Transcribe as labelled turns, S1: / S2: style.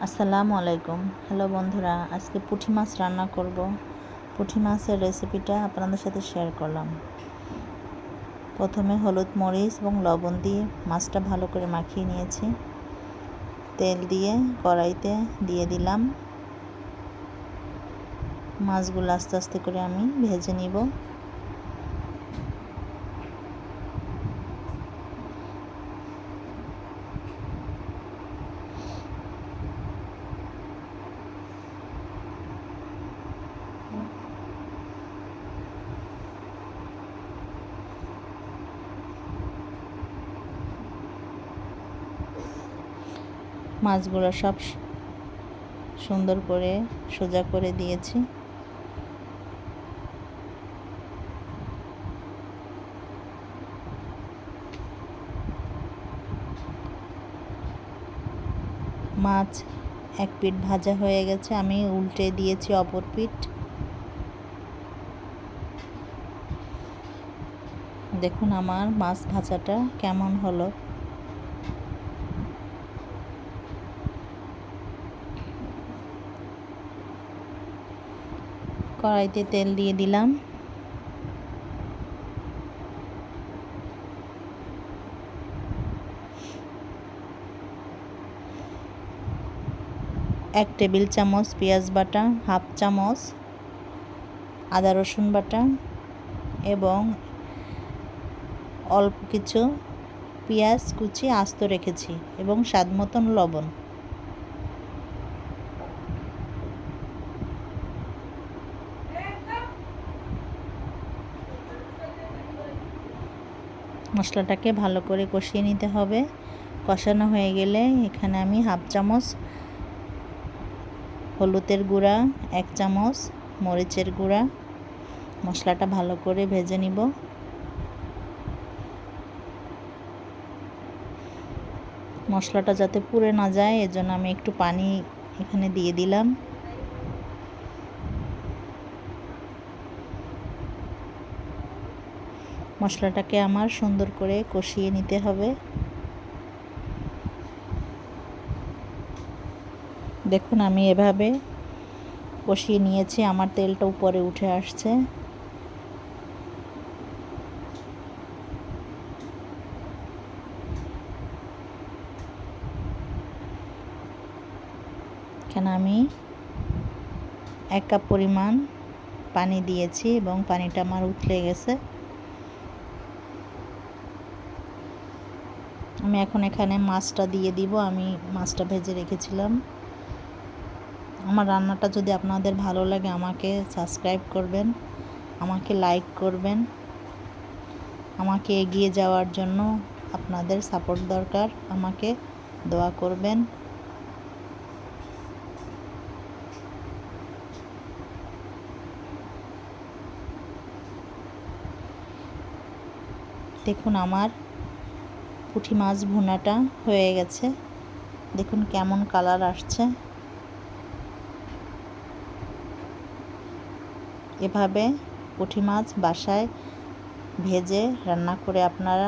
S1: আসসালামু আলাইকুম। হ্যালো বন্ধুরা, আজকে পুঁটি মাছ রান্না করব। পুঁটি মাছের রেসিপিটা আপনাদের সাথে শেয়ার করলাম। প্রথমে হলুদ মরিচ এবং লবণ দিয়ে মাছটা ভালো করে মাখিয়ে নিয়েছি। তেল দিয়ে কড়াইতে দিয়ে দিলাম। মাছগুলো আস্তে আস্তে করে আমি ভেজে নিব। মাছগুলো সব সুন্দর করে সোজা করে দিয়েছি। মাছ এক পিঠ ভাজা হয়ে গেছে, আমি উল্টে দিয়েছি অপর পিঠ। দেখুন আমার মাছ ভাজাটা কেমন হলো। কড়াইতে তেল দিয়ে দিলাম। এক টেবিল চামচ পেঁয়াজ বাটা, হাফ চামচ আদা রসুন বাটা এবং অল্প কিছু পেঁয়াজ কুচি আস্ত রেখেছি এবং স্বাদ মতন লবণ। মশলাটাকে ভালো করে কষিয়ে নিতে হবে। কষানো হয়ে গেলে এখানে আমি হাফ চামচ হলুদের গুঁড়া, এক চামচ মরিচের গুঁড়া, মশলাটা ভালো করে ভেজে নিব। মশলাটা যাতে পুড়ে না যায় এজন্য আমি একটু পানি এখানে দিয়ে দিলাম। মশলাটাকে আমার সুন্দর করে কষিয়ে নিতে হবে। দেখুন আমি এভাবে কষিয়ে নিয়েছি, আমার তেলটা উপরে উঠে আসছে। এখানে আমি 1 কাপ পরিমাণ পানি দিয়েছি এবং পানিটা আমার উতলে গেছে। আমি এখন এখানে মাছটা দিয়ে দিব। আমি মাছটা ভেজে রেখেছিলাম। আমার রান্নাটা যদি আপনাদের ভালো লাগে আমাকে সাবস্ক্রাইব করবেন, আমাকে লাইক করবেন। আমাকে এগিয়ে যাওয়ার জন্য আপনাদের সাপোর্ট দরকার, আমাকে দোয়া করবেন। দেখুন আমার পুঁটি মাছ ভুনাটা হয়ে গেছে। দেখুন কেমন কালার আসছে। এভাবে পুঁটি মাছ বাসায় ভেজে রান্না করে আপনারা